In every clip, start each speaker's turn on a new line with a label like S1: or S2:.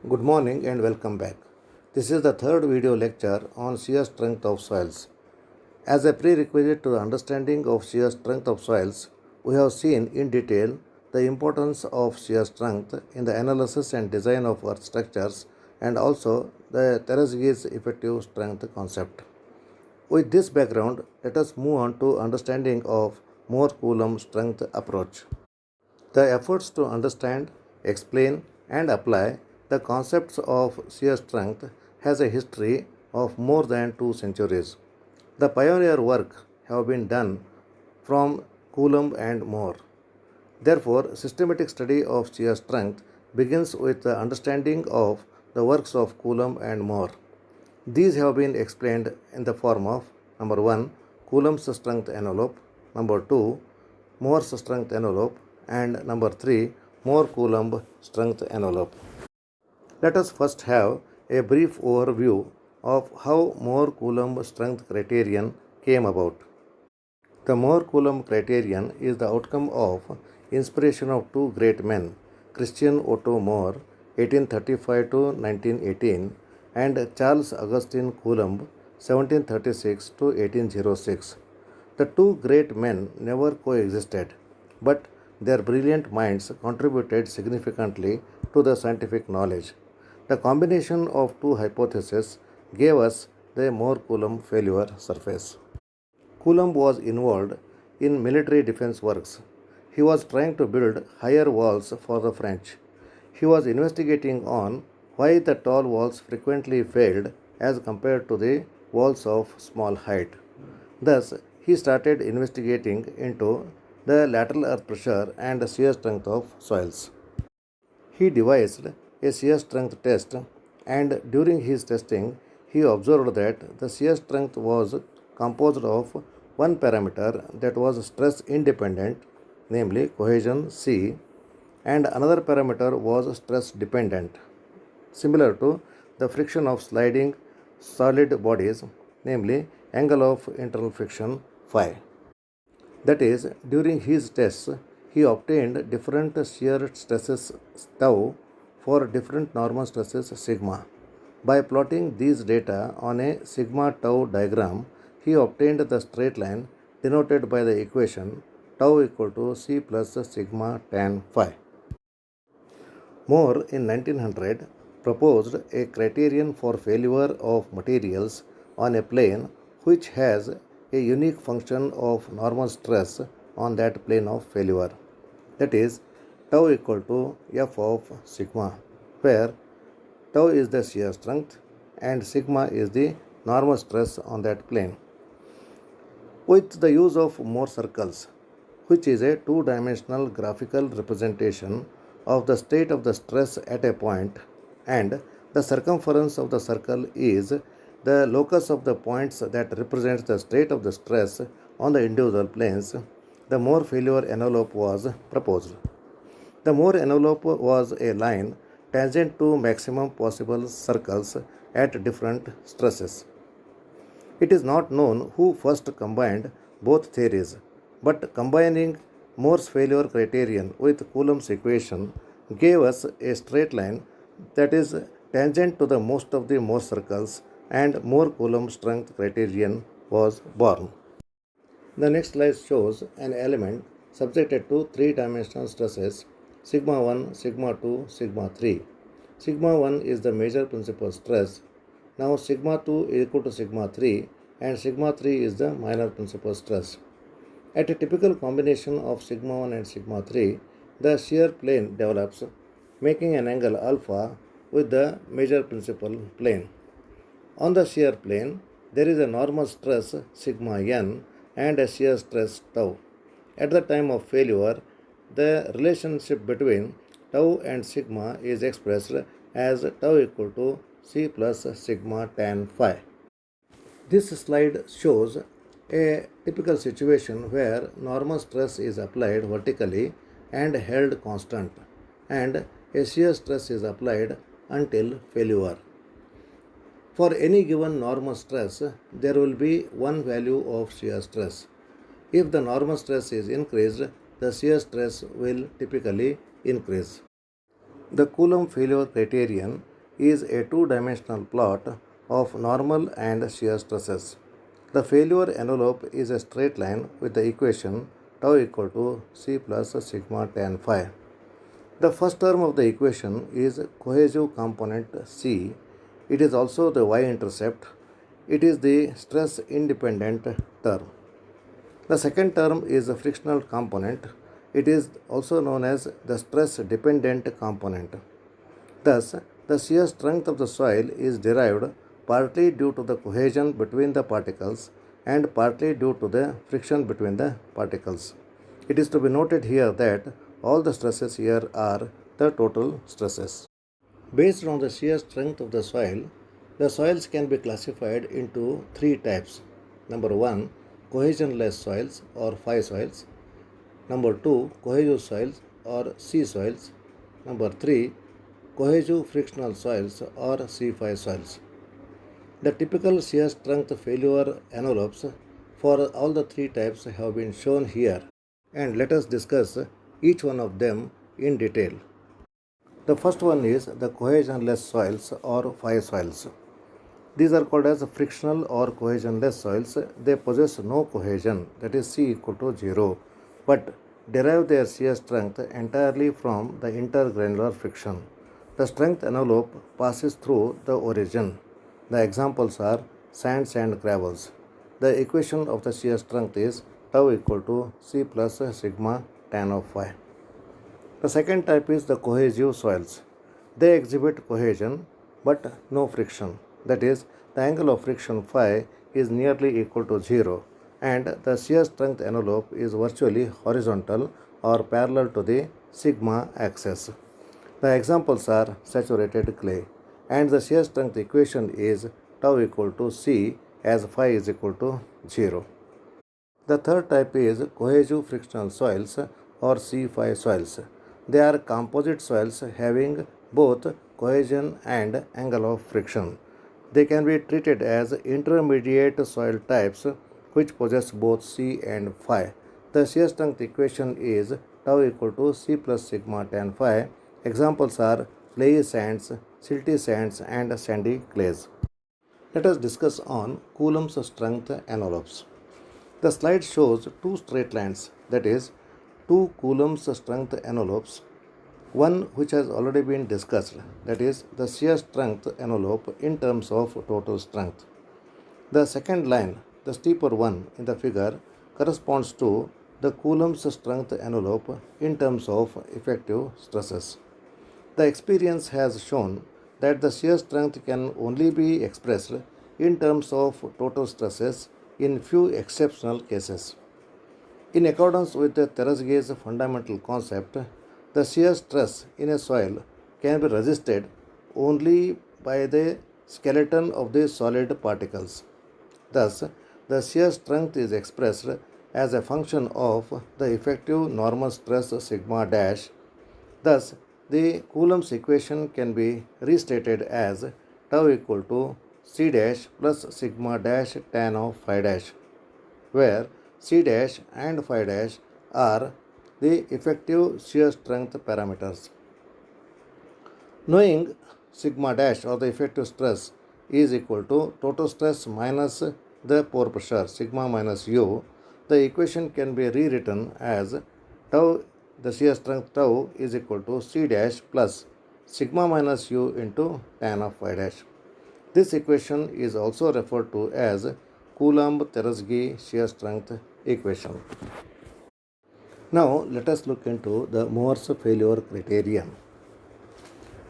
S1: Good morning and welcome back. This is the third video lecture on shear strength of soils. As a prerequisite to the understanding of shear strength of soils, we have seen in detail the importance of shear strength in the analysis and design of earth structures and also the Teresi's effective strength concept. With this background, let us move on to understanding of Mohr-Coulomb strength approach. The efforts to understand, explain, and apply the concepts of shear strength has a history of more than 2 centuries. The pioneer work have been done from Coulomb and Mohr. Therefore, systematic study of shear strength begins with the understanding of the works of Coulomb and Mohr. These have been explained in the form of number 1. Coulomb's strength envelope, number 2. Mohr's strength envelope, and number 3. Mohr-Coulomb strength envelope. Let us first have a brief overview of how Mohr-Coulomb strength criterion came about. The Mohr-Coulomb criterion is the outcome of inspiration of two great men, Christian Otto Mohr, 1835 to 1918, and Charles Augustin Coulomb, 1736 to 1806. The two great men never coexisted, but their brilliant minds contributed significantly to the scientific knowledge. The combination of two hypotheses gave us the Mohr-Coulomb failure surface. Coulomb was involved in military defense works. He was trying to build higher walls for the French. He was investigating on why the tall walls frequently failed as compared to the walls of small height. Thus, he started investigating into the lateral earth pressure and shear strength of soils. He devised a shear strength test, and during his testing, he observed that the shear strength was composed of one parameter that was stress independent, namely cohesion C, and another parameter was stress dependent, similar to the friction of sliding solid bodies, namely angle of internal friction phi. That is, during his tests, he obtained different shear stresses tau for different normal stresses sigma. By plotting these data on a sigma tau diagram, he obtained the straight line denoted by the equation tau equal to C plus sigma tan phi. Mohr in 1900 proposed a criterion for failure of materials on a plane which has a unique function of normal stress on that plane of failure, that is tau equal to F of sigma, where tau is the shear strength and sigma is the normal stress on that plane. With the use of Mohr circles, which is a two-dimensional graphical representation of the state of the stress at a point, and the circumference of the circle is the locus of the points that represents the state of the stress on the individual planes, the Mohr failure envelope was proposed. The Mohr envelope was a line tangent to maximum possible circles at different stresses. It is not known who first combined both theories, but combining Mohr's failure criterion with Coulomb's equation gave us a straight line that is tangent to the most of the Mohr circles, and Mohr-Coulomb strength criterion was born. The next slide shows an element subjected to three-dimensional stresses sigma 1, sigma 2, sigma 3. Sigma 1 is the major principal stress. Now sigma 2 is equal to sigma 3 and sigma 3 is the minor principal stress. At a typical combination of sigma 1 and sigma 3, the shear plane develops, making an angle alpha with the major principal plane. On the shear plane, there is a normal stress sigma n and a shear stress tau. At the time of failure, the relationship between tau and sigma is expressed as tau equal to C plus sigma tan phi. This slide shows a typical situation where normal stress is applied vertically and held constant, and a shear stress is applied until failure. For any given normal stress, there will be one value of shear stress. If the normal stress is increased, the shear stress will typically increase. The Coulomb failure criterion is a two-dimensional plot of normal and shear stresses. The failure envelope is a straight line with the equation tau equal to C plus sigma tan phi. The first term of the equation is cohesive component C. It is also the y-intercept. It is the stress independent term. The second term is the frictional component. It is also known as the stress dependent component. Thus, the shear strength of the soil is derived partly due to the cohesion between the particles and partly due to the friction between the particles. It is to be noted here that all the stresses here are the total stresses. Based on the shear strength of the soils can be classified into three types. Number 1, cohesionless soils or phi soils. Number 2, cohesive soils or C soils. Number 3, cohesive frictional soils or C5 soils. The typical shear strength failure envelopes for all the three types have been shown here, and let us discuss each one of them in detail. The first one is the cohesionless soils or phi soils. These are called as frictional or cohesionless soils. They possess no cohesion, that is C equal to 0, but derive their shear strength entirely from the intergranular friction. The strength envelope passes through the origin. The examples are sands and gravels. The equation of the shear strength is tau equal to C plus sigma tan of phi. The second type is the cohesive soils. They exhibit cohesion but no friction. That is, the angle of friction phi is nearly equal to 0 and the shear strength envelope is virtually horizontal or parallel to the sigma axis. The examples are saturated clay, and the shear strength equation is tau equal to C as phi is equal to 0. The third type is cohesive frictional soils or C5 soils. They are composite soils having both cohesion and angle of friction. They can be treated as intermediate soil types which possess both C and phi. The shear strength equation is tau equal to C plus sigma tan phi. Examples are clayey sands, silty sands, and sandy clays. Let us discuss on Coulomb's strength envelopes. The slide shows two straight lines, that is, two Coulomb's strength envelopes. One which has already been discussed, that is, the shear strength envelope in terms of total strength. The second line, the steeper one in the figure, corresponds to the Coulomb's strength envelope in terms of effective stresses. The experience has shown that the shear strength can only be expressed in terms of total stresses in few exceptional cases. In accordance with the Terasge's fundamental concept, the shear stress in a soil can be resisted only by the skeleton of the solid particles. Thus, the shear strength is expressed as a function of the effective normal stress sigma dash. Thus, the Coulomb's equation can be restated as tau equal to C dash plus sigma dash tan of phi dash, where C dash and phi dash are the effective shear strength parameters. Knowing sigma dash or the effective stress is equal to total stress minus the pore pressure sigma minus u, the equation can be rewritten as tau, the shear strength tau is equal to C dash plus sigma minus u into tan of phi dash. This equation is also referred to as Coulomb-Terasge shear strength equation. Now let us look into the Mohr's failure criterion.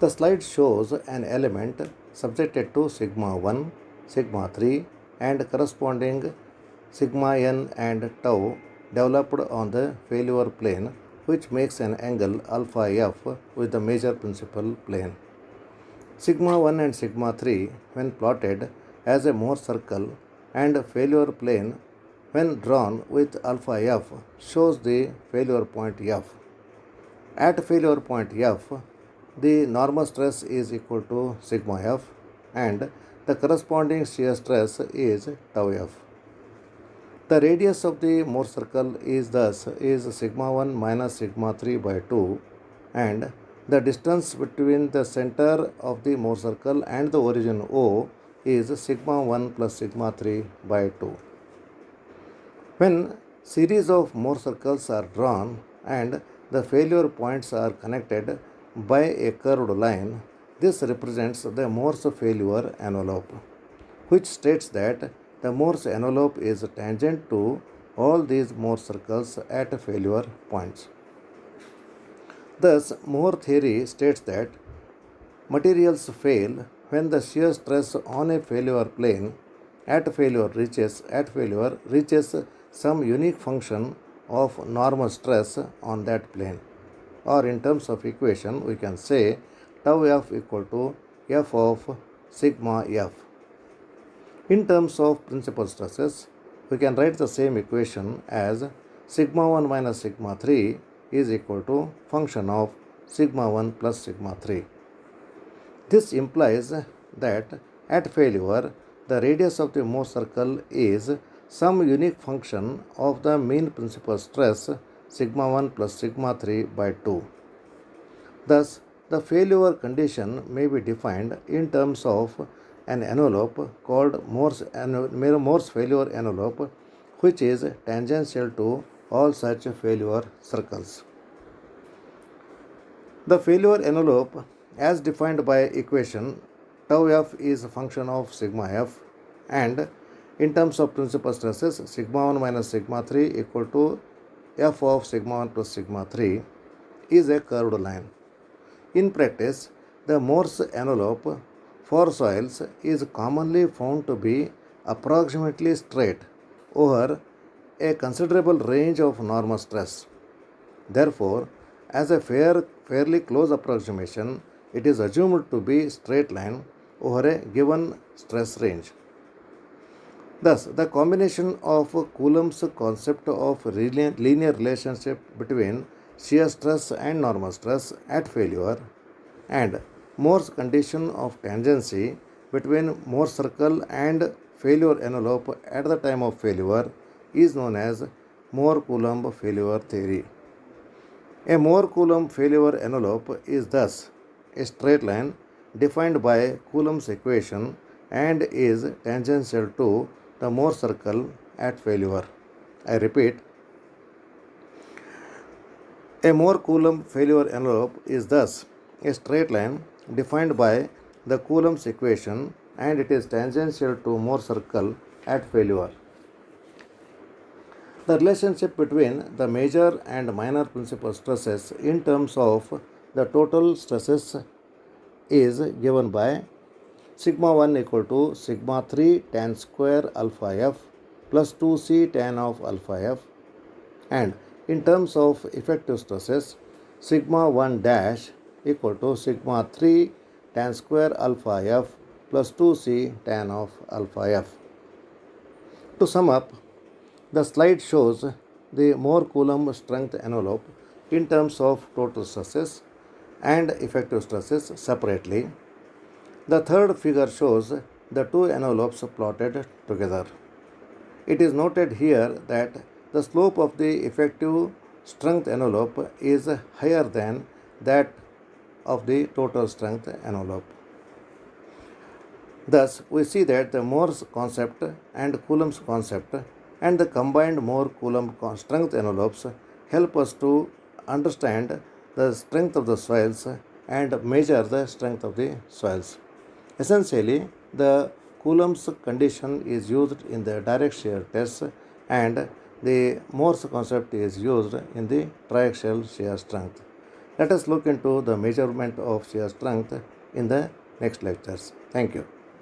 S1: The slide shows an element subjected to sigma 1, sigma 3 and corresponding sigma n and tau developed on the failure plane, which makes an angle alpha f with the major principal plane. Sigma 1 and sigma 3 when plotted as a Mohr circle and failure plane when drawn with alpha f shows the failure point f. At failure point f, the normal stress is equal to sigma f and the corresponding shear stress is tau f. The radius of the Mohr circle is thus sigma 1 minus sigma 3 by 2 and The distance between the center of the Mohr circle and the origin O is sigma 1 plus sigma 3 by 2. When series of Mohr circles are drawn and the failure points are connected by a curved line, this represents the Mohr's failure envelope, which states that the Mohr's envelope is tangent to all these Mohr circles at failure points. Thus, Mohr theory states that materials fail when the shear stress on a failure plane at failure reaches some unique function of normal stress on that plane. Or in terms of equation, we can say tau f equal to f of sigma f. In terms of principal stresses, we can write the same equation as sigma 1 minus sigma 3 is equal to function of sigma 1 plus sigma 3. This implies that at failure, the radius of the Mohr circle is some unique function of the mean principal stress sigma 1 plus sigma 3 by 2. Thus, the failure condition may be defined in terms of an envelope called Mohr's failure envelope, which is tangential to all such failure circles. The failure envelope, as defined by equation, tau f is a function of sigma f, and in terms of principal stresses, sigma 1 minus sigma 3 equal to f of sigma 1 plus sigma 3 is a curved line. In practice, the Mohr's envelope for soils is commonly found to be approximately straight over a considerable range of normal stress. Therefore, as a fairly close approximation, it is assumed to be straight line over a given stress range. Thus, the combination of Coulomb's concept of linear relationship between shear stress and normal stress at failure and Mohr's condition of tangency between Mohr circle and failure envelope at the time of failure is known as Mohr-Coulomb failure theory. A Mohr-Coulomb failure envelope is thus a straight line defined by Coulomb's equation and is tangential to the Mohr circle at failure. I repeat, a Mohr-Coulomb failure envelope is thus a straight line defined by the Coulomb's equation and it is tangential to Mohr circle at failure. The relationship between the major and minor principal stresses in terms of the total stresses is given by sigma 1 equal to sigma 3 tan square alpha f plus 2c tan of alpha f, and in terms of effective stresses, sigma 1 dash equal to sigma 3 tan square alpha f plus 2c tan of alpha f. To sum up, the slide shows the Mohr-Coulomb strength envelope in terms of total stresses and effective stresses separately. The third figure shows the two envelopes plotted together. It is noted here that the slope of the effective strength envelope is higher than that of the total strength envelope. Thus, we see that the Mohr's concept and Coulomb's concept and the combined Mohr-Coulomb strength envelopes help us to understand the strength of the soils and measure the strength of the soils. Essentially, the Coulomb's condition is used in the direct shear tests and the Mohr's concept is used in the triaxial shear strength. Let us look into the measurement of shear strength in the next lectures. Thank you.